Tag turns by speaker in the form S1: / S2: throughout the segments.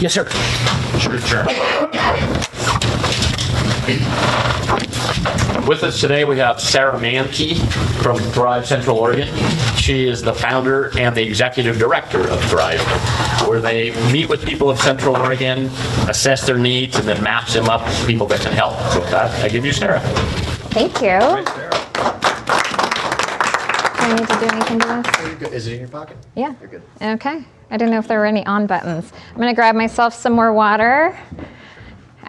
S1: Yes, sir. Sure. With us today, we have Sarah Manhke from Thrive Central Oregon. She is the founder and the executive director of Thrive, where they meet with people of Central Oregon, assess their needs, and then match them up with people that can help. So with that, I give you Sarah.
S2: Thank you.
S1: Right, Sarah.
S2: Do I need to do anything to this?
S3: You're good. Is it in your pocket?
S2: Yeah.
S3: You're good.
S2: Okay. I didn't know if there were any on buttons. I'm going to grab myself some more water.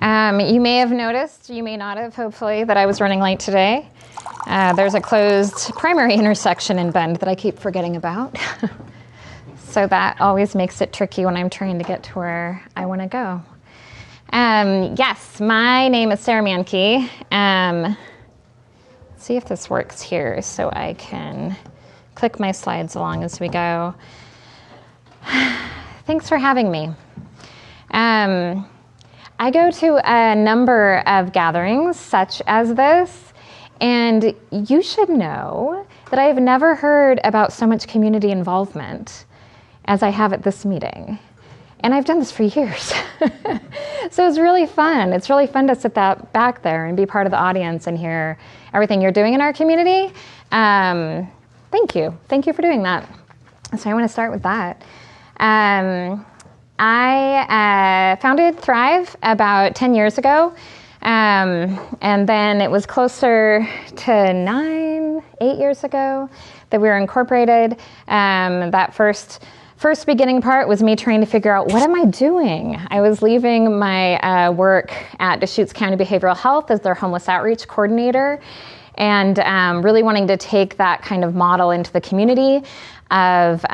S2: You may have noticed, you may not have, hopefully, that I was running late today. There's a closed primary intersection in Bend that I keep forgetting about. So that always makes it tricky when I'm trying to get to where I want to go. Yes, my name is Sarah Manhke. Let's see if this works here so I can click my slides along as we go. Thanks for having me. I go to a number of gatherings such as this, and you should know that I have never heard about so much community involvement as I have at this meeting. And I've done this for years. So it's really fun. It's really fun to sit back there and be part of the audience and hear everything you're doing in our community. Thank you. Thank you for doing that. So I want to start with that. I founded Thrive about 10 years ago, and then it was closer to 8 years ago that we were incorporated. That first beginning part was me trying to figure out, what am I doing? I was leaving my work at Deschutes County Behavioral Health as their homeless outreach coordinator, and really wanting to take that kind of model into the community of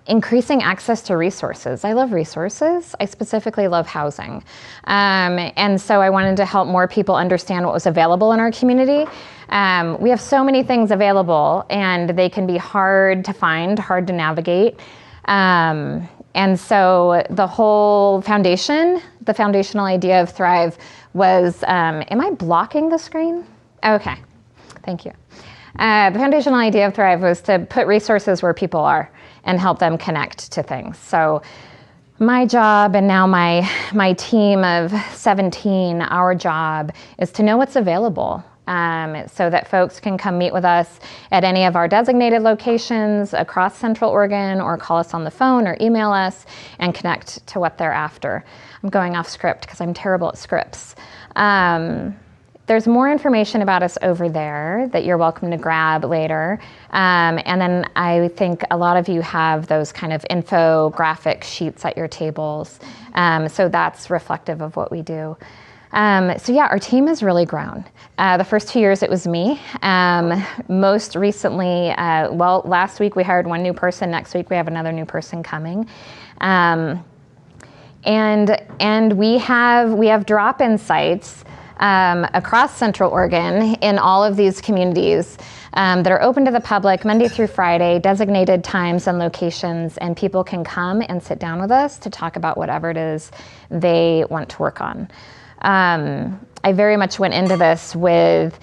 S2: increasing access to resources. I love resources. I specifically love housing. And so I wanted to help more people understand what was available in our community. We have so many things available, and they can be hard to find, hard to navigate. And so the whole foundation, the foundational idea of Thrive was, am I blocking the screen? Okay, thank you. The foundational idea of Thrive was to put resources where people are and help them connect to things. So my job, and now my team of 17, our job is to know what's available, so that folks can come meet with us at any of our designated locations across Central Oregon, or call us on the phone or email us and connect to what they're after. I'm going off script because I'm terrible at scripts. There's more information about us over there that you're welcome to grab later. And then I think a lot of you have those kind of infographic sheets at your tables. So that's reflective of what we do. So yeah, our team has really grown. The first 2 years it was me. Most recently, last week we hired one new person. Next week we have another new person coming. And we have drop-in sites across Central Oregon in all of these communities that are open to the public Monday through Friday, designated times and locations, and people can come and sit down with us to talk about whatever it is they want to work on. I very much went into this with,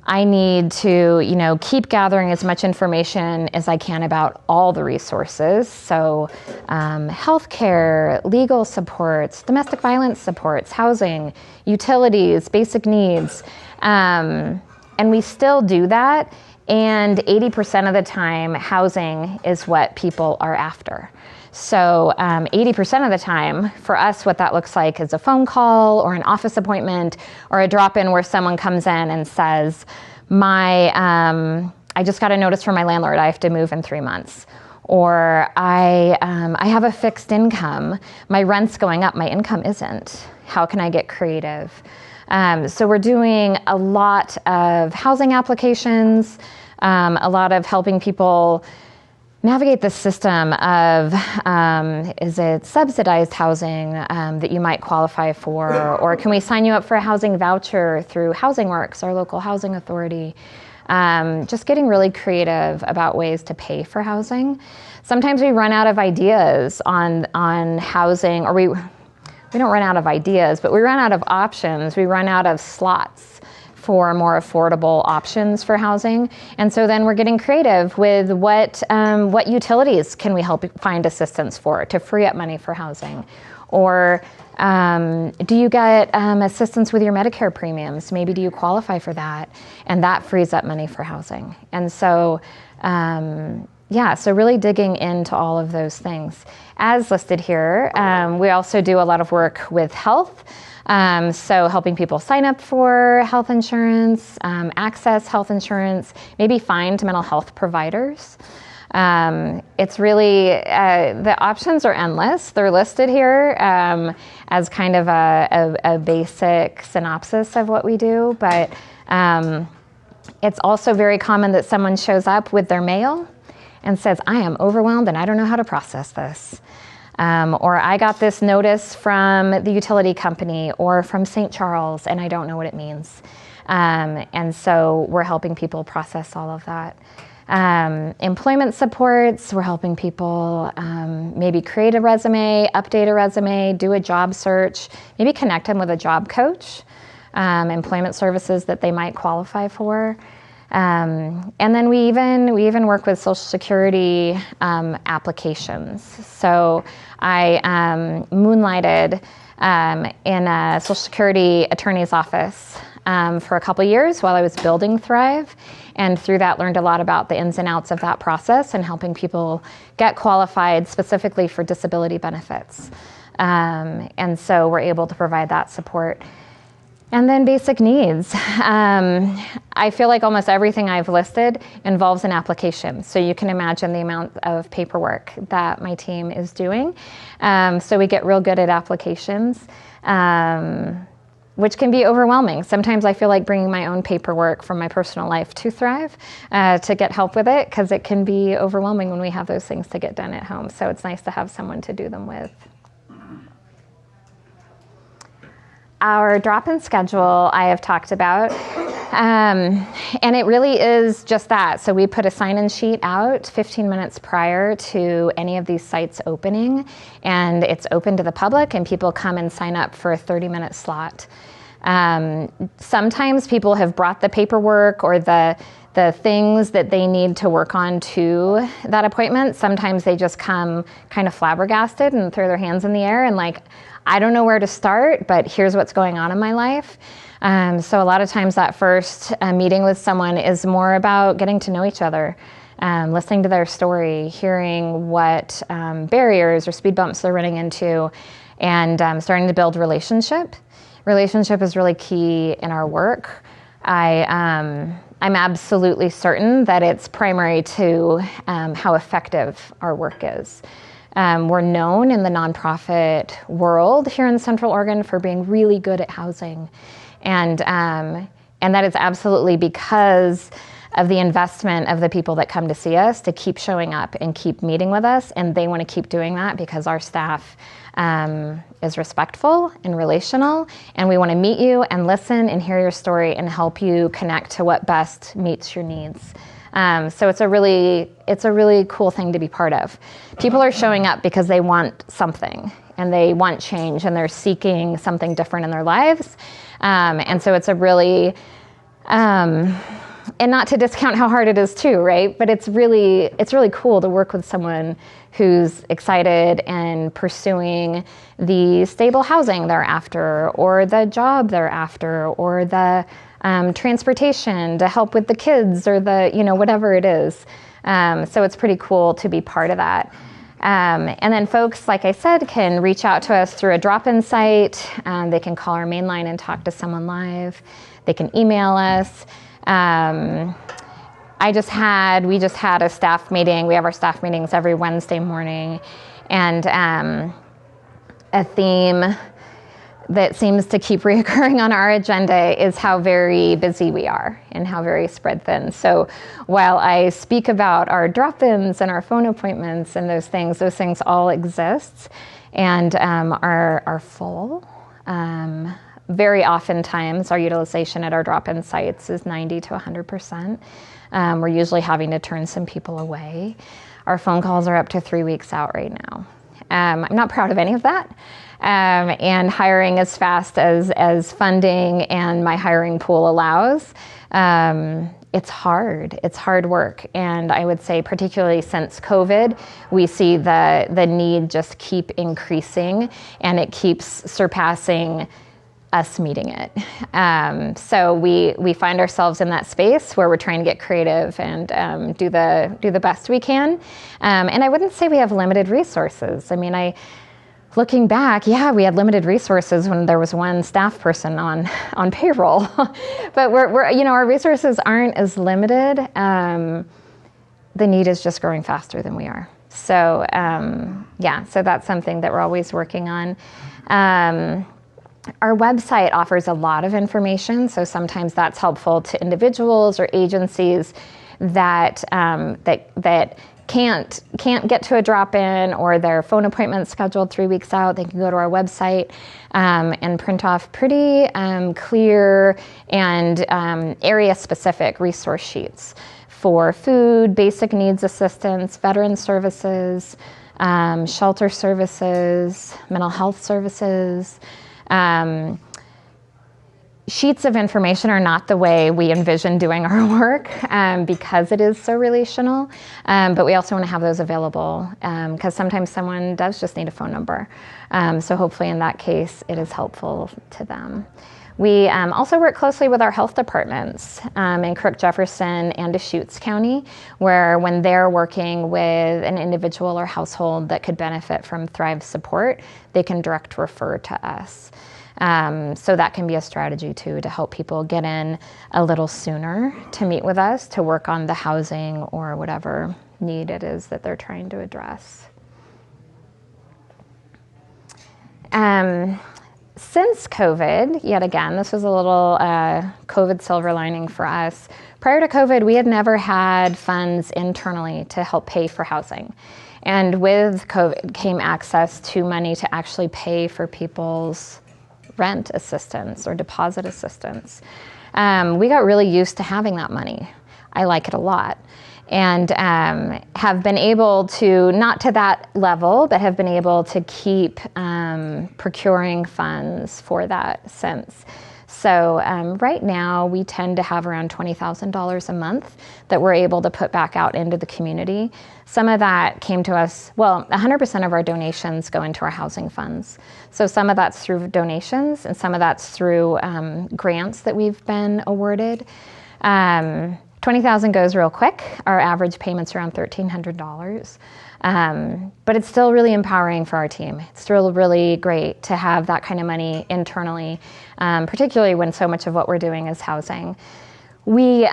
S2: I need to, keep gathering as much information as I can about all the resources. So healthcare, legal supports, domestic violence supports, housing, utilities, basic needs. And we still do that. And 80% of the time, housing is what people are after. So 80% of the time, for us, what that looks like is a phone call or an office appointment or a drop-in where someone comes in and says, I just got a notice from my landlord, I have to move in 3 months. Or I have a fixed income, my rent's going up, my income isn't. How can I get creative? So we're doing a lot of housing applications, a lot of helping people navigate the system of, is it subsidized housing that you might qualify for, or can we sign you up for a housing voucher through Housing Works, our local housing authority? Just getting really creative about ways to pay for housing. Sometimes we run out of ideas on housing, or we don't run out of ideas, but we run out of options. We run out of slots for more affordable options for housing. And so then we're getting creative with what utilities can we help find assistance for to free up money for housing? Or do you get assistance with your Medicare premiums? Maybe do you qualify for that? And that frees up money for housing. And so, so really digging into all of those things. As listed here, we also do a lot of work with health. So helping people sign up for health insurance, access health insurance, maybe find mental health providers. It's really, the options are endless. They're listed here as kind of a basic synopsis of what we do, but it's also very common that someone shows up with their mail and says, I am overwhelmed and I don't know how to process this. Or I got this notice from the utility company or from St. Charles and I don't know what it means. And so we're helping people process all of that. Employment supports, we're helping people maybe create a resume, update a resume, do a job search, maybe connect them with a job coach, employment services that they might qualify for. And then we even work with Social Security applications. So I moonlighted in a Social Security attorney's office for a couple years while I was building Thrive. And through that, learned a lot about the ins and outs of that process and helping people get qualified specifically for disability benefits. And so we're able to provide that support. And then basic needs. I feel like almost everything I've listed involves an application. So you can imagine the amount of paperwork that my team is doing. So we get real good at applications, which can be overwhelming. Sometimes I feel like bringing my own paperwork from my personal life to Thrive to get help with it, because it can be overwhelming when we have those things to get done at home. So it's nice to have someone to do them with. Our drop-in schedule I have talked about, and it really is just that. So we put a sign-in sheet out 15 minutes prior to any of these sites opening, and it's open to the public, and people come and sign up for a 30-minute slot. Sometimes people have brought the paperwork or the things that they need to work on to that appointment. Sometimes they just come kind of flabbergasted and throw their hands in the air and like, I don't know where to start, but here's what's going on in my life. So a lot of times that first meeting with someone is more about getting to know each other, listening to their story, hearing what barriers or speed bumps they're running into, and starting to build relationship. Relationship is really key in our work. I'm absolutely certain that it's primary to how effective our work is. We're known in the nonprofit world here in Central Oregon for being really good at housing. And that is absolutely because of the investment of the people that come to see us to keep showing up and keep meeting with us. And they want to keep doing that because our staff is respectful and relational. And we want to meet you and listen and hear your story and help you connect to what best meets your needs. So it's a really cool thing to be part of. People are showing up because they want something and they want change and they're seeking something different in their lives. And so it's a really, and not to discount how hard it is too, right? But it's really cool to work with someone who's excited and pursuing the stable housing they're after, or the job they're after, or the transportation to help with the kids, or the, whatever it is. So it's pretty cool to be part of that. And then folks, like I said, can reach out to us through a drop-in site. They can call our main line and talk to someone live. They can email us. We just had a staff meeting. We have our staff meetings every Wednesday morning. And a theme that seems to keep reoccurring on our agenda is how very busy we are and how very spread thin. So while I speak about our drop-ins and our phone appointments and those things all exist and are full. Very oftentimes our utilization at our drop-in sites is 90 to 100%. We're usually having to turn some people away. Our phone calls are up to 3 weeks out right now. I'm not proud of any of that. And hiring as fast as funding and my hiring pool allows. It's hard. It's hard work. And I would say particularly since COVID, we see the need just keep increasing, and it keeps surpassing us meeting it. So we find ourselves in that space where we're trying to get creative and do the best we can. And I wouldn't say we have limited resources. I mean, looking back, yeah, we had limited resources when there was one staff person on payroll, but we're our resources aren't as limited. The need is just growing faster than we are. So so that's something that we're always working on. Our website offers a lot of information, so sometimes that's helpful to individuals or agencies that can't get to a drop-in, or their phone appointment scheduled 3 weeks out. They can go to our website and print off pretty clear and area-specific resource sheets for food, basic needs assistance, veteran services, shelter services, mental health services. Sheets of information are not the way we envision doing our work because it is so relational, but we also want to have those available because sometimes someone does just need a phone number. So hopefully in that case, it is helpful to them. We also work closely with our health departments in Crook, Jefferson, and Deschutes County, where when they're working with an individual or household that could benefit from Thrive support, they can direct refer to us. So that can be a strategy too, to help people get in a little sooner to meet with us to work on the housing or whatever need it is that they're trying to address. Since COVID, yet again, this was a little COVID silver lining for us. Prior to COVID, we had never had funds internally to help pay for housing. And with COVID came access to money to actually pay for people's rent assistance or deposit assistance. We got really used to having that money. I like it a lot. And have been able to, not to that level, but have been able to keep procuring funds for that since. So right now we tend to have around $20,000 a month that we're able to put back out into the community. Some of that came to us, 100% of our donations go into our housing funds. So some of that's through donations and some of that's through grants that we've been awarded. $20,000 goes real quick. Our average payment's around $1,300. But it's still really empowering for our team. It's still really great to have that kind of money internally, particularly when so much of what we're doing is housing. We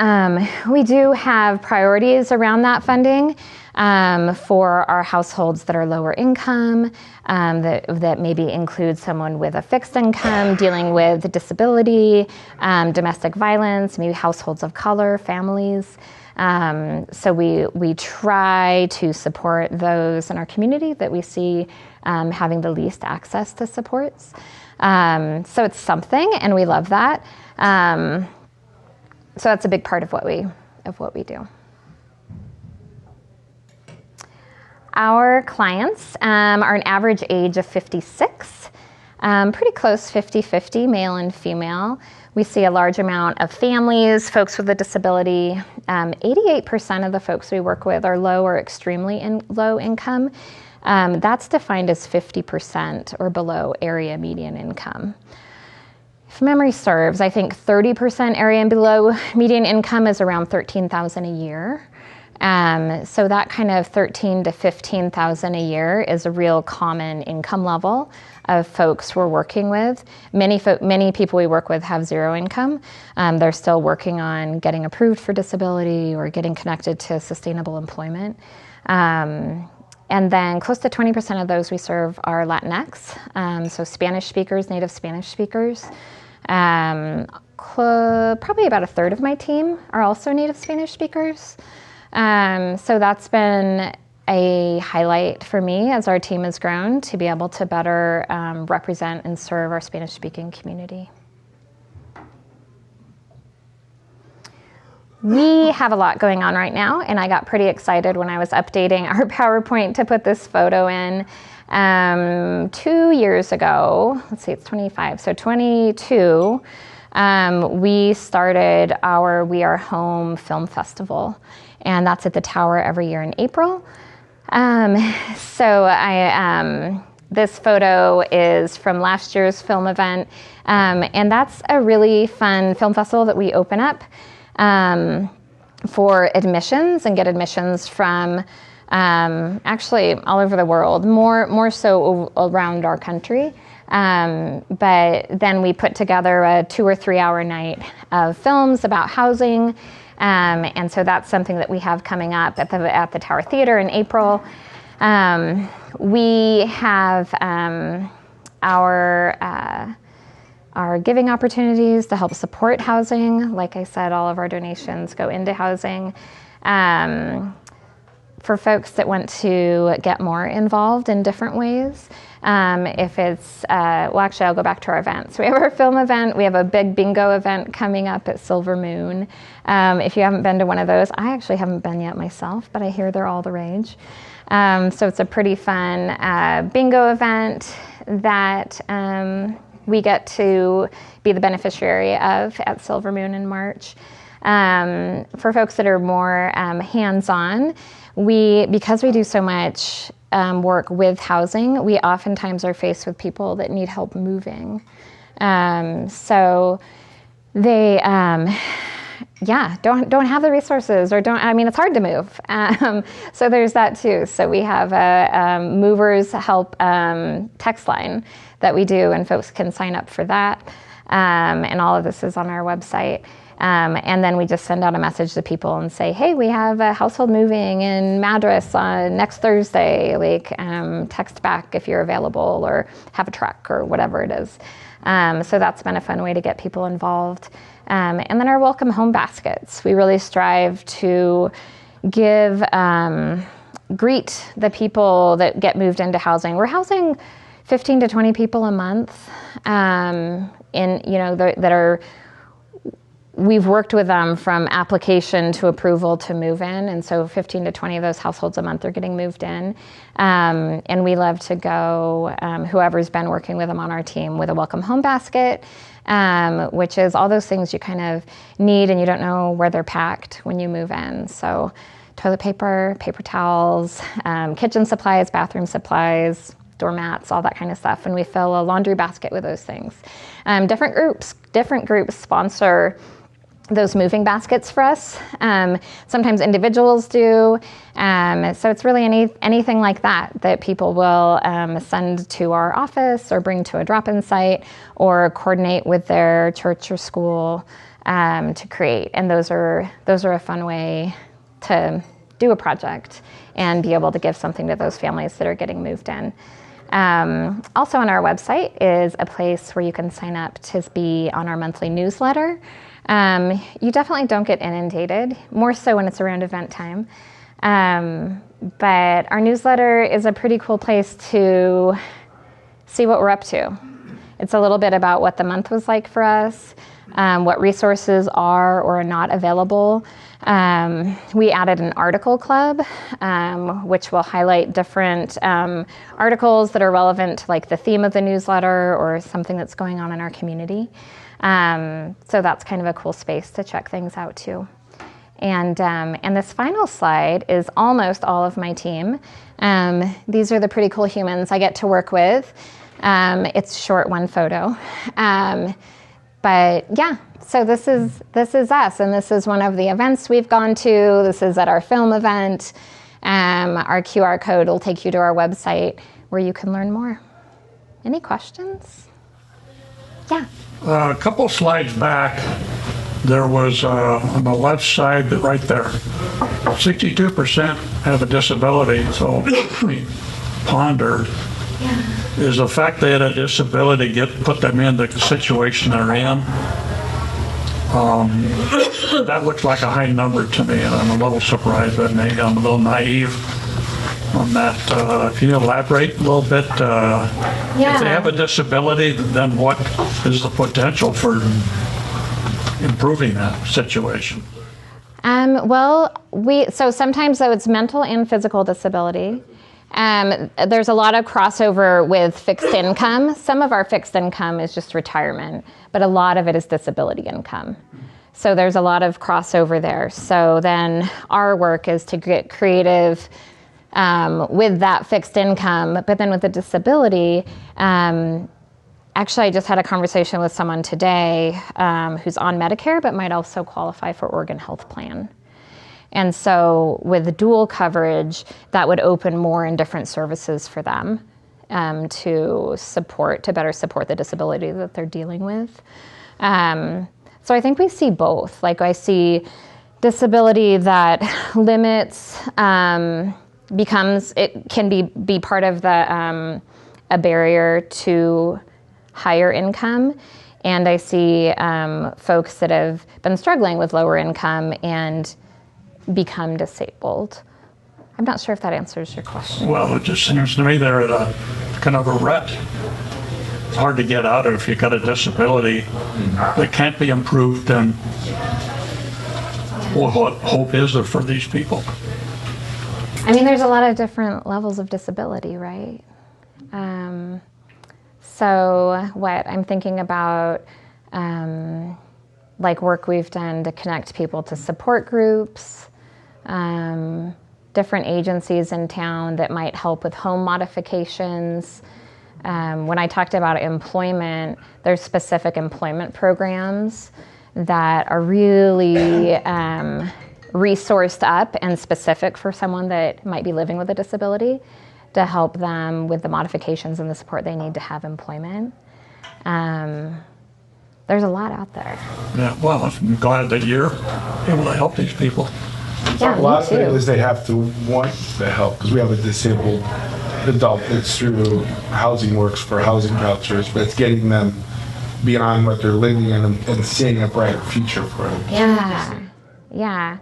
S2: do have priorities around that funding for our households that are lower income, that maybe include someone with a fixed income, dealing with disability, domestic violence, maybe households of color, families. So we try to support those in our community that we see having the least access to supports. So it's something, and we love that. So that's a big part of what we do. Our clients are an average age of 56, pretty close 50-50, male and female. We see a large amount of families, folks with a disability. 88% of the folks we work with are low or extremely low income. That's defined as 50% or below area median income. If memory serves, I think 30% area and below median income is around $13,000 a year. So that kind of $13,000 to $15,000 a year is a real common income level of folks we're working with. Many people we work with have zero income. They're still working on getting approved for disability or getting connected to sustainable employment. And then close to 20% of those we serve are Latinx, so Spanish speakers, native Spanish speakers. Probably about a third of my team are also native Spanish speakers. So that's been a highlight for me as our team has grown to be able to better represent and serve our Spanish-speaking community. We have a lot going on right now, and I got pretty excited when I was updating our PowerPoint to put this photo in 2 years ago. Let's see, it's 25, so 22. We started our We Are Home Film Festival, and that's at the Tower every year in April. This photo is from last year's film event, and that's a really fun film festival that we open up for admissions and get admissions from actually all over the world, more so around our country. But then we put together a 2 or 3 hour night of films about housing. And so that's something that we have coming up at the Tower Theater in April. We have our giving opportunities to help support housing. Like I said, all of our donations go into housing. For folks that want to get more involved in different ways, if it's, actually I'll go back to our events. We have our film event, we have a big bingo event coming up at Silver Moon. If you haven't been to one of those, I actually haven't been yet myself, but I hear they're all the rage. So it's a pretty fun bingo event that we get to be the beneficiary of at Silver Moon in March. For folks that are more hands-on, because we do so much work with housing, we oftentimes are faced with people that need help moving. So they, don't have the resources or it's hard to move. So there's that too. So we have a movers help text line that we do, and folks can sign up for that. And all of this is on our website. And then we just send out a message to people and say, hey, we have a household moving in Madras next Thursday. Text back if you're available or have a truck or whatever it is. So that's been a fun way to get people involved. And then our welcome home baskets. We really strive to greet the people that get moved into housing. We're housing 15 to 20 people a month we've worked with them from application to approval to move in. And so 15 to 20 of those households a month are getting moved in. And we love to go, whoever's been working with them on our team, with a welcome home basket, which is all those things you kind of need and you don't know where they're packed when you move in. So toilet paper, paper towels, kitchen supplies, bathroom supplies, doormats, all that kind of stuff. And we fill a laundry basket with those things. Different groups sponsor those moving baskets for us. Sometimes individuals do. So it's really anything like that people will send to our office or bring to a drop-in site or coordinate with their church or school to create. And those are a fun way to do a project and be able to give something to those families that are getting moved in. Also on our website is a place where you can sign up to be on our monthly newsletter. You definitely don't get inundated, more so when it's around event time. But our newsletter is a pretty cool place to see what we're up to. It's a little bit about what the month was like for us, what resources are or are not available. We added an article club, which will highlight different articles that are relevant to the theme of the newsletter or something that's going on in our community. So that's kind of a cool space to check things out too. And this final slide is almost all of my team. These are the pretty cool humans I get to work with. It's short one photo. But yeah, so this is us, and this is one of the events we've gone to. This is at our film event. Our QR code will take you to our website where you can learn more. Any questions? Yeah.
S3: A couple slides back, there was on the left side, right there, 62% have a disability. So we pondered, is the fact they had a disability put them in the situation they're in? That looks like a high number to me, and I'm a little surprised, but maybe I'm a little naive on that. Can you elaborate a little bit? If they have a disability, then what is the potential for improving that situation?
S2: So sometimes though it's mental and physical disability. There's a lot of crossover with fixed income. Some of our fixed income is just retirement, but a lot of it is disability income. So there's a lot of crossover there. So then our work is to get creative with that fixed income, but then with the disability, actually I just had a conversation with someone today who's on Medicare, but might also qualify for Oregon Health Plan. And so with dual coverage, that would open more and different services for them to better support the disability that they're dealing with. So I think we see both. Like I see disability that limits, can be part of a barrier to higher income. And I see folks that have been struggling with lower income and become disabled. I'm not sure if that answers your question.
S3: Well, it just seems to me they're at a kind of a rut. It's hard to get out of if you've got a disability that can't be improved. Then what hope is there for these people?
S2: I mean, there's a lot of different levels of disability, right? So what I'm thinking about, like work we've done to connect people to support groups, different agencies in town that might help with home modifications. When I talked about employment, there's specific employment programs that are really resourced up and specific for someone that might be living with a disability to help them with the modifications and the support they need to have employment. There's a lot out there.
S3: Yeah, well, I'm glad that you're able to help these people.
S2: Yeah,
S4: A lot
S2: me
S4: of it
S2: too.
S4: is they have to want the help because we have a disabled adult that's through Housing Works for housing vouchers, but it's getting them beyond what they're living in and seeing a brighter future for them.
S2: Yeah.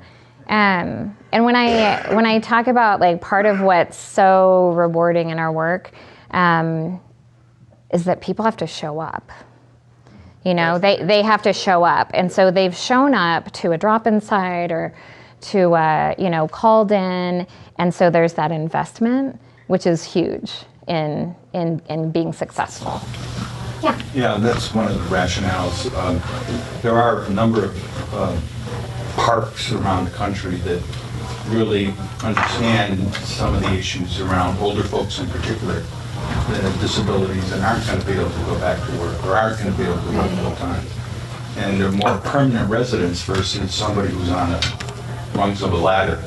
S2: And when I talk about like part of what's so rewarding in our work is that people have to show up. You know, they have to show up. And so they've shown up to a drop-in site or to, called in. And so there's that investment, which is huge in being successful. Yeah.
S5: Yeah, that's one of the rationales. There are a number of parks around the country that really understand some of the issues around older folks in particular that have disabilities and aren't going to be able to go back to work or aren't going to be able to work full time. And they're more permanent residents versus somebody who's on a rungs of a ladder.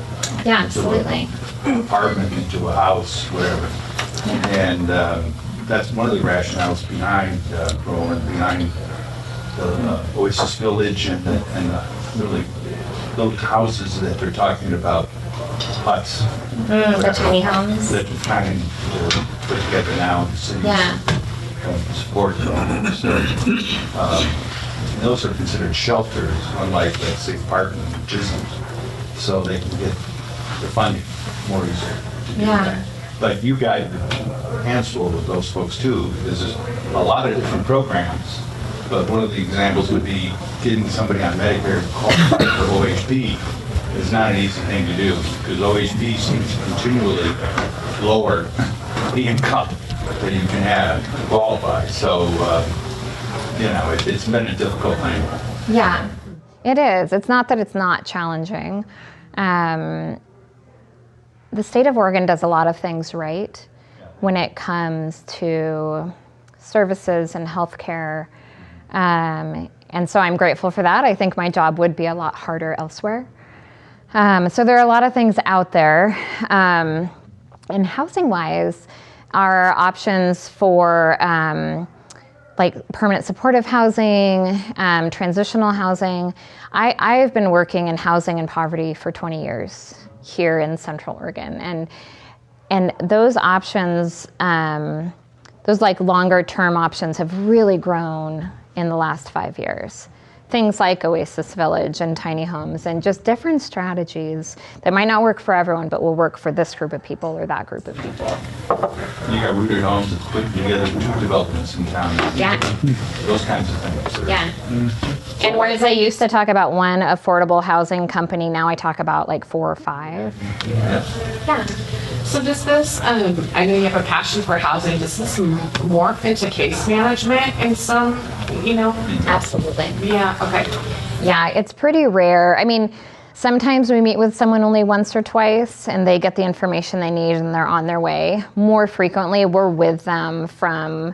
S2: Yeah,
S5: into
S2: absolutely.
S5: an apartment, into a house, whatever. And that's one of the rationales behind Roland, behind the Oasis Village and the really those houses that they're talking about, huts.
S2: The tiny homes.
S5: That are trying to put together now in the city.
S2: Yeah.
S5: Support them. So, those are considered shelters, unlike, let's say, parking gyms. So they can get the funding more easily to do that. But you guys, hands full with those folks too. There's a lot of different programs. But one of the examples would be getting somebody on Medicare to qualify for OHP is not an easy thing to do because OHP seems to continually lower the income that you can have to qualify. So, it's been a difficult thing.
S2: Yeah, it is. It's not that it's not challenging. The state of Oregon does a lot of things right when it comes to services and healthcare. And so I'm grateful for that. I think my job would be a lot harder elsewhere. So there are a lot of things out there. And housing-wise, our options for like permanent supportive housing, transitional housing. I've been working in housing and poverty for 20 years here in Central Oregon. And those options, those like longer term options have really grown in the last 5 years. things like Oasis Village and tiny homes and just different strategies that might not work for everyone, but will work for this group of people or that group of people.
S5: You got rooted homes that's putting together 2 developments in town.
S2: Yeah.
S5: Those kinds of things.
S2: Yeah. And whereas I used to talk about one affordable housing company, now I talk about like 4 or 5.
S6: Yeah. So does this, I know you have a passion for housing, does this morph into case management in some,
S2: Absolutely.
S6: Yeah, okay.
S2: Yeah, it's pretty rare. I mean, sometimes we meet with someone only once or twice and they get the information they need and they're on their way. More frequently, we're with them from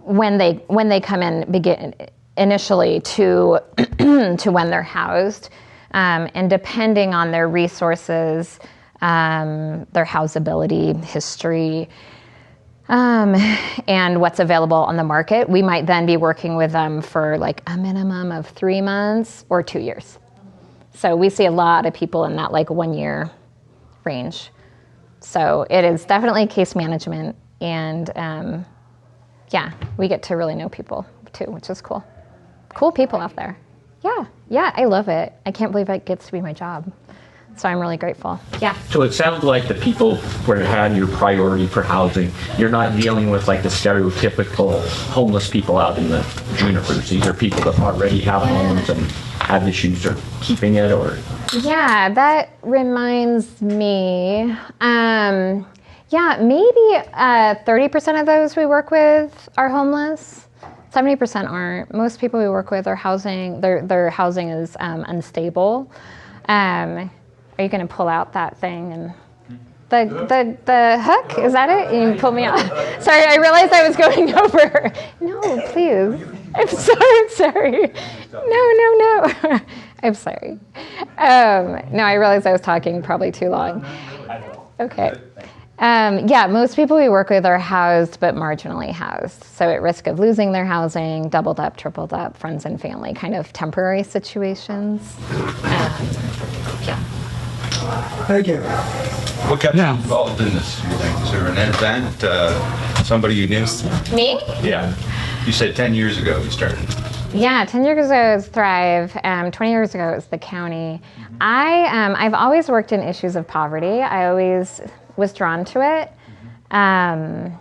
S2: when they come in begin initially to to when they're housed. And depending on their resources, their housability history, and what's available on the market, we might then be working with them for like a minimum of 3 months or 2 years. So we see a lot of people in that like 1 year range. So it is definitely case management, and yeah, we get to really know people too, which is cool. Cool people out there. Yeah, I love it. I can't believe it gets to be my job. So I'm really grateful. Yeah.
S1: So it sounds like the people who had your priority for housing, you're not dealing with like the stereotypical homeless people out in the junipers. These are people that already have homes and have issues or keeping it or...
S2: Yeah, that reminds me. Yeah, maybe 30% of those we work with are homeless. 70% aren't. Most people we work with are housing, their housing is unstable. Are you going to pull out that thing and the hook? Is that it? You pulled me out. Sorry, I realized I was going over. No, please. I'm so sorry. No. I'm sorry. No, I realized I was talking probably too long. Okay. Yeah, most people we work with are housed but marginally housed. So at risk of losing their housing, doubled up, tripled up, friends and family, kind of temporary situations. Yeah.
S3: Thank you.
S5: What got you involved in this? You think? Is there an event, somebody you knew?
S2: Me?
S5: Yeah. You said 10 years ago you started.
S2: Yeah, 10 years ago it was Thrive. 20 years ago it was the county. I've always worked in issues of poverty. I always was drawn to it. I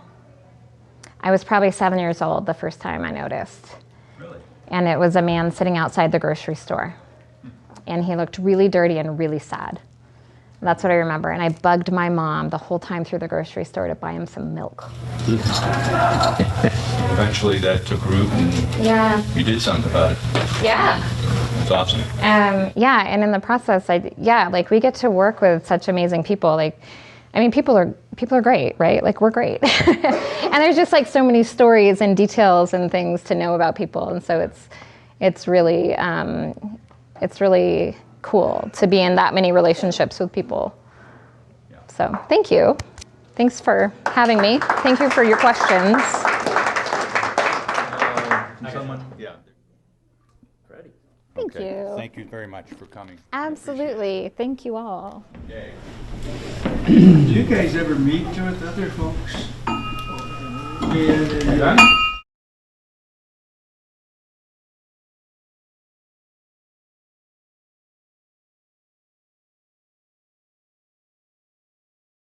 S2: was probably 7 years old the first time I noticed.
S5: Really?
S2: And it was a man sitting outside the grocery store. And he looked really dirty and really sad. That's what I remember. And I bugged my mom the whole time through the grocery store to buy him some milk.
S5: Eventually that took root and you did something about it.
S2: Yeah.
S5: It's awesome.
S2: Yeah, and in the process, we get to work with such amazing people. People are great, right? Like, we're great. And there's just like so many stories and details and things to know about people. And so it's really cool to be in that many relationships with people.
S5: Yeah.
S2: So thank you. Thanks for having me. Thank you for your questions.
S5: Someone? Yeah.
S1: Ready.
S2: Thank you.
S5: Thank you very much for coming.
S2: Absolutely. Thank you all.
S5: Yay.
S7: Do you guys ever meet with other folks?
S5: Yeah.